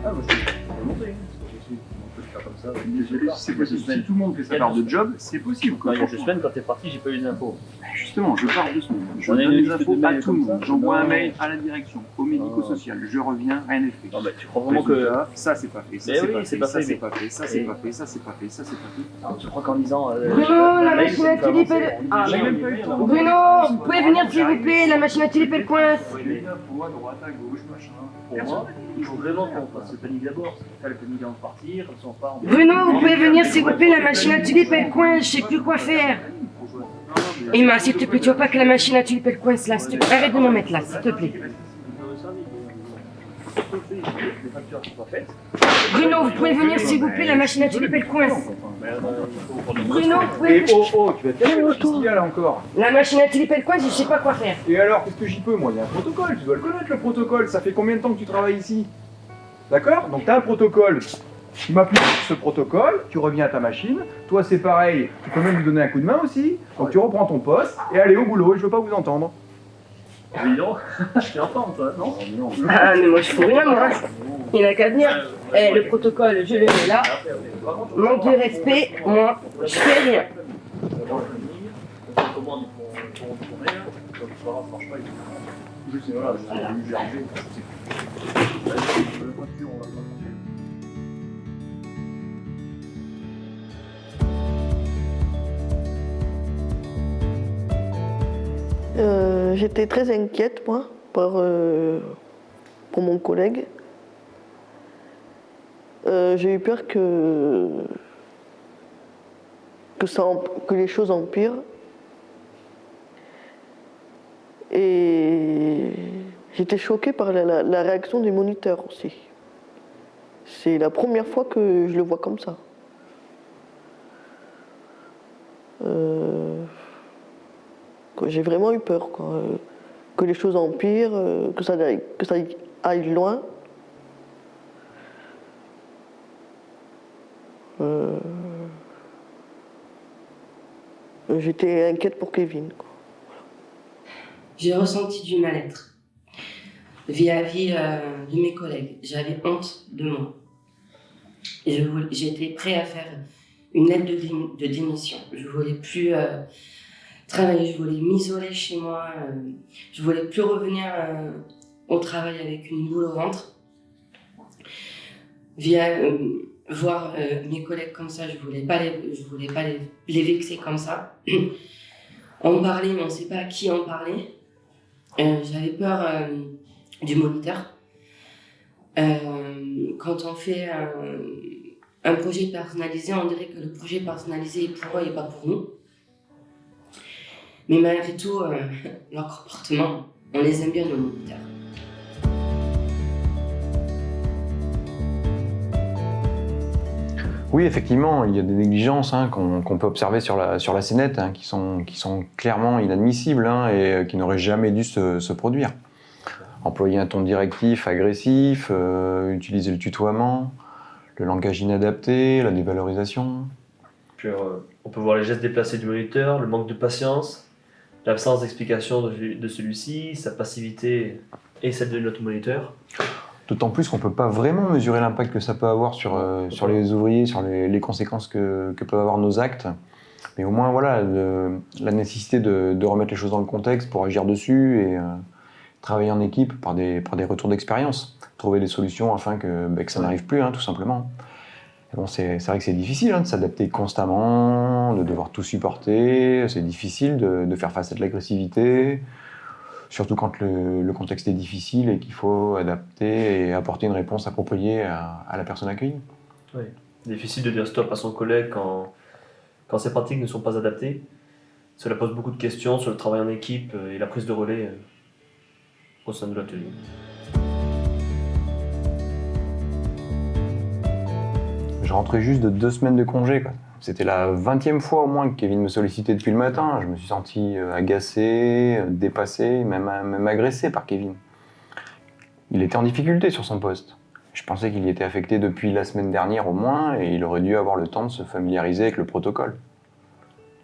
Ah, moi je peux le monter, c'est possible. On peut le faire comme ça. C'est possible. Si tout le monde fait sa part de job, c'est possible. Non, il y a 2 semaines, quand t'es parti, j'ai pas eu les infos. Justement, je pars 2 semaines. Je On a donne une les liste infos de à mails tout le comme monde. ça. J'envoie un Non. mail à la direction, au médico-social. Je reviens, rien n'est fait. Non, bah, tu crois vraiment que. Résultat, ça c'est pas fait, ça Mais c'est oui, pas c'est fait, pas ça fait, c'est mais- pas fait, ça c'est pas fait, ça c'est pas fait, ça c'est pas fait. Alors, tu crois qu'en disant. Bruno, la machine à tulipe, J'ai même pas eu le temps. Bruno, vous pouvez venir s'il vous plaît, la machine à tulipe elle coince. Les infos à droite, à gauche, machin. Pour moi, il faut vraiment qu'on fasse le planning d'abord. Faire le planning avant de partir, comme ça on part. Bruno, vous pouvez venir s'il vous plaît, la machine à tulipe elle coince, je sais plus quoi faire. Emma, s'il te plaît, tu vois pas que la machine à tulipe elle coince là, s'il te plaît, arrête de m'en mettre là, s'il te plaît. Les factures sont pas faites. Bruno, vous pouvez venir s'il vous plaît, la machine à tulipe elle coince. Bruno, vous Et pouvez... tu vas te calmer, qu'est-ce qu'il y a là encore? La machine à tulipe elle coince, je sais pas quoi faire. Et alors, qu'est-ce que j'y peux? Moi, il y a un protocole, tu dois le connaître le protocole. Ça fait combien de temps que tu travailles ici? D'accord? Donc t'as un protocole. Tu m'appliques ce protocole, tu reviens à ta machine. Toi, c'est pareil, tu peux même lui donner un coup de main aussi. Donc tu reprends ton poste et allez au boulot, et je veux pas vous entendre. Oui, non, je t'ai entendu, toi, non? Ah mais moi je fous rien moi, il n'a qu'à venir. Eh, le protocole, je le mets là. Manque de respect, moi, je fais rien. Comment ils pourront tourner, là. Donc, ça marche pas. Je sais pas, j'ai arrangé. J'étais très inquiète, moi, pour mon collègue. J'ai eu peur que les choses empirent. Et j'étais choquée par la réaction des moniteurs aussi. C'est la première fois que je le vois comme ça. J'ai vraiment eu peur, quoi. Que les choses empirent, que ça aille loin. J'étais inquiète pour Kevin, quoi. J'ai ressenti du mal-être vis-à-vis de mes collègues. J'avais honte de moi. J'étais prêt à faire une lettre de démission. Je voulais plus travailler, je voulais m'isoler chez moi. Je voulais plus revenir au travail avec une boule au ventre. Voir mes collègues comme ça, je voulais pas les vexer comme ça. On parlait, mais on ne sait pas à qui on parlait. J'avais peur du moniteur. Quand on fait un projet personnalisé, on dirait que le projet personnalisé est pour eux et pas pour nous. Mais malgré tout, leur comportement, on les aime bien, nos moniteurs. Oui, effectivement, il y a des négligences qu'on peut observer sur la scénette qui sont clairement inadmissibles et qui n'auraient jamais dû se produire. Employer un ton directif, agressif, utiliser le tutoiement, le langage inadapté, la dévalorisation. Puis, on peut voir les gestes déplacés du moniteur, le manque de patience, l'absence d'explication de celui-ci, sa passivité et celle de notre moniteur. D'autant plus qu'on ne peut pas vraiment mesurer l'impact que ça peut avoir sur les ouvriers, sur les conséquences que peuvent avoir nos actes. Mais au moins, voilà, la nécessité de remettre les choses dans le contexte pour agir dessus et travailler en équipe par des retours d'expérience. Trouver des solutions afin que ça n'arrive plus, tout simplement. Et bon, c'est vrai que c'est difficile de s'adapter constamment, de devoir tout supporter. C'est difficile de faire face à de l'agressivité. Surtout quand le contexte est difficile et qu'il faut adapter et apporter une réponse appropriée à la personne accueillie. Oui. Difficile de dire stop à son collègue quand ses pratiques ne sont pas adaptées. Cela pose beaucoup de questions sur le travail en équipe et la prise de relais au sein de l'atelier. Je rentrais juste de 2 semaines de congé, quoi. C'était la 20e fois au moins que Kevin me sollicitait depuis le matin. Je me suis senti agacé, dépassé, même agressé par Kevin. Il était en difficulté sur son poste. Je pensais qu'il y était affecté depuis la semaine dernière au moins et il aurait dû avoir le temps de se familiariser avec le protocole.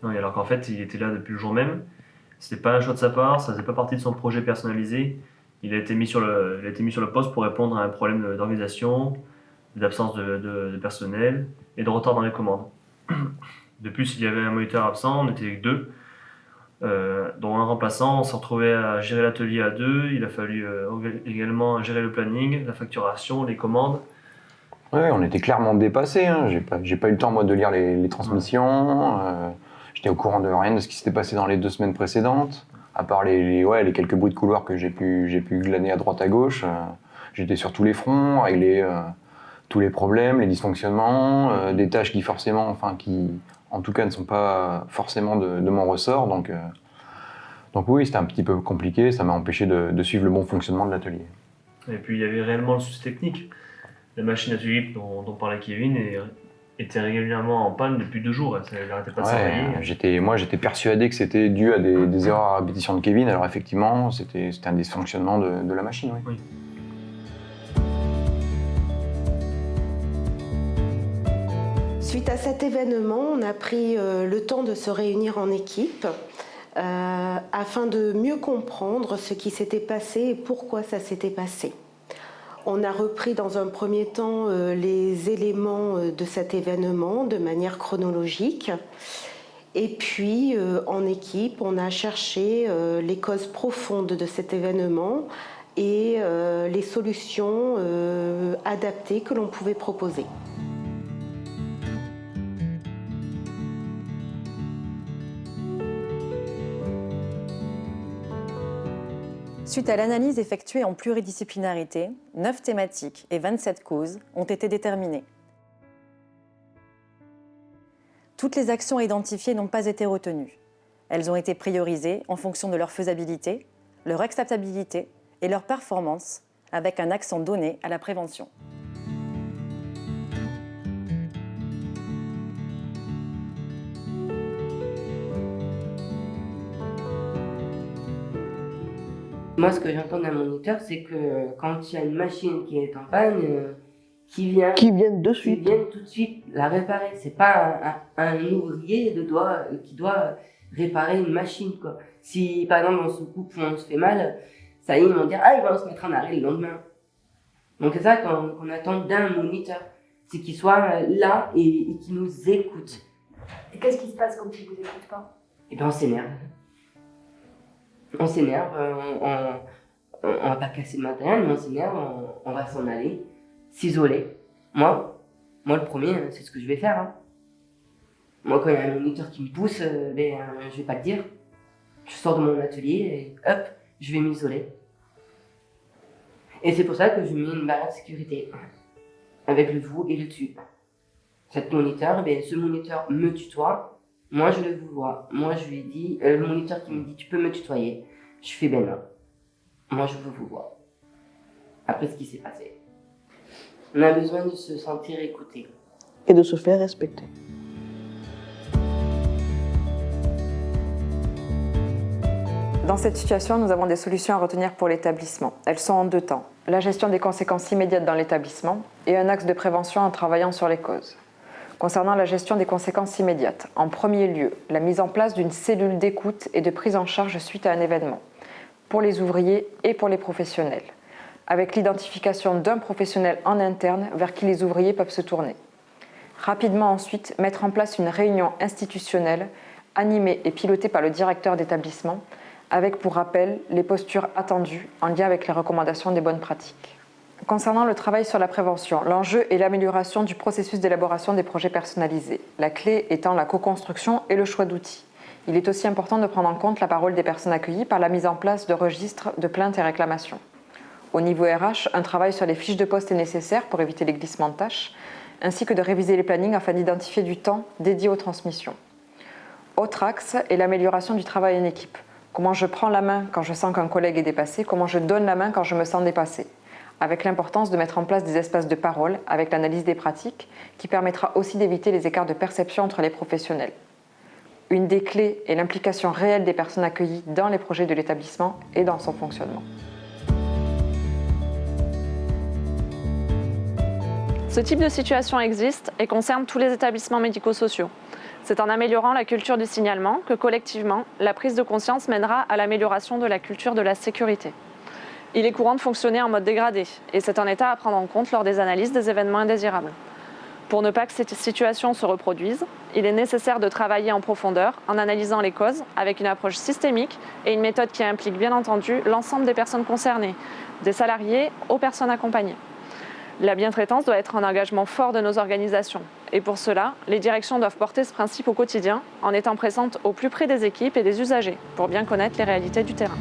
Oui, alors qu'en fait, il était là depuis le jour même. C'était pas un choix de sa part, ça faisait pas partie de son projet personnalisé. Il a été mis sur le poste pour répondre à un problème d'organisation, d'absence de personnel et de retard dans les commandes. De plus, il y avait un moniteur absent, on n'était que 2, dont un remplaçant. On s'est retrouvé à gérer l'atelier à 2. Il a fallu également gérer le planning, la facturation, les commandes. Ouais, on était clairement dépassés. Hein. J'ai pas eu le temps, moi, de lire les transmissions. J'étais au courant de rien de ce qui s'était passé dans les 2 semaines précédentes. À part les quelques bruits de couloir que j'ai pu glaner à droite à gauche. J'étais sur tous les fronts, régler tous les problèmes, les dysfonctionnements, des tâches qui en tout cas ne sont pas forcément de mon ressort. Donc oui, c'était un petit peu compliqué. Ça m'a empêché de suivre le bon fonctionnement de l'atelier. Et puis il y avait réellement le souci technique. La machine à tulipe dont parlait Kevin était régulièrement en panne depuis 2 jours. Elle n'arrêtait pas de s'enrayer. Moi, j'étais persuadé que c'était dû à des erreurs à répétition de Kevin. Alors effectivement, c'était un dysfonctionnement de la machine. Oui. Suite à cet événement, on a pris le temps de se réunir en équipe afin de mieux comprendre ce qui s'était passé et pourquoi ça s'était passé. On a repris dans un premier temps les éléments de cet événement de manière chronologique. Et puis, en équipe, on a cherché les causes profondes de cet événement et les solutions adaptées que l'on pouvait proposer. Suite à l'analyse effectuée en pluridisciplinarité, 9 thématiques et 27 causes ont été déterminées. Toutes les actions identifiées n'ont pas été retenues. Elles ont été priorisées en fonction de leur faisabilité, leur acceptabilité et leur performance, avec un accent donné à la prévention. Moi, ce que j'entends d'un moniteur, c'est que quand il y a une machine qui est en panne, qui viennent tout de suite la réparer. C'est pas un ouvrier qui doit réparer une machine, quoi. Si par exemple on se coupe ou on se fait mal, ça y est, ils vont dire « Ah, il va se mettre en arrêt le lendemain ». Donc c'est ça qu'on attend d'un moniteur, c'est qu'il soit là et qu'il nous écoute. Et qu'est-ce qui se passe quand il vous écoute pas? Et bien on s'énerve. On s'énerve, on va pas casser le matériel, mais on s'énerve, on va s'en aller, s'isoler. Moi le premier, c'est ce que je vais faire. Hein. Moi, quand il y a un moniteur qui me pousse, je vais pas le dire. Je sors de mon atelier et hop, je vais m'isoler. Et c'est pour ça que je mets une barrière de sécurité avec le vous et le tu. Cet moniteur, ce moniteur me tutoie. Moi, je le vois. Moi, je lui ai dit, le moniteur qui me dit, tu peux me tutoyer. Je fais ben non. Moi, je veux vous voir. Après ce qui s'est passé. On a besoin de se sentir écouté. Et de se faire respecter. Dans cette situation, nous avons des solutions à retenir pour l'établissement. Elles sont en 2 temps. La gestion des conséquences immédiates dans l'établissement et un axe de prévention en travaillant sur les causes. Concernant la gestion des conséquences immédiates, en premier lieu, la mise en place d'une cellule d'écoute et de prise en charge suite à un événement, pour les ouvriers et pour les professionnels, avec l'identification d'un professionnel en interne vers qui les ouvriers peuvent se tourner. Rapidement ensuite, mettre en place une réunion institutionnelle, animée et pilotée par le directeur d'établissement, avec pour rappel les postures attendues en lien avec les recommandations des bonnes pratiques. Concernant le travail sur la prévention, l'enjeu est l'amélioration du processus d'élaboration des projets personnalisés, la clé étant la co-construction et le choix d'outils. Il est aussi important de prendre en compte la parole des personnes accueillies par la mise en place de registres de plaintes et réclamations. Au niveau RH, un travail sur les fiches de poste est nécessaire pour éviter les glissements de tâches, ainsi que de réviser les plannings afin d'identifier du temps dédié aux transmissions. Autre axe est l'amélioration du travail en équipe. Comment je prends la main quand je sens qu'un collègue est dépassé, comment je donne la main quand je me sens dépassé. Avec l'importance de mettre en place des espaces de parole avec l'analyse des pratiques qui permettra aussi d'éviter les écarts de perception entre les professionnels. Une des clés est l'implication réelle des personnes accueillies dans les projets de l'établissement et dans son fonctionnement. Ce type de situation existe et concerne tous les établissements médico-sociaux. C'est en améliorant la culture du signalement que collectivement, la prise de conscience mènera à l'amélioration de la culture de la sécurité. Il est courant de fonctionner en mode dégradé, et c'est un état à prendre en compte lors des analyses des événements indésirables. Pour ne pas que cette situation se reproduise, il est nécessaire de travailler en profondeur en analysant les causes avec une approche systémique et une méthode qui implique bien entendu l'ensemble des personnes concernées, des salariés aux personnes accompagnées. La bientraitance doit être un engagement fort de nos organisations et pour cela, les directions doivent porter ce principe au quotidien en étant présentes au plus près des équipes et des usagers pour bien connaître les réalités du terrain.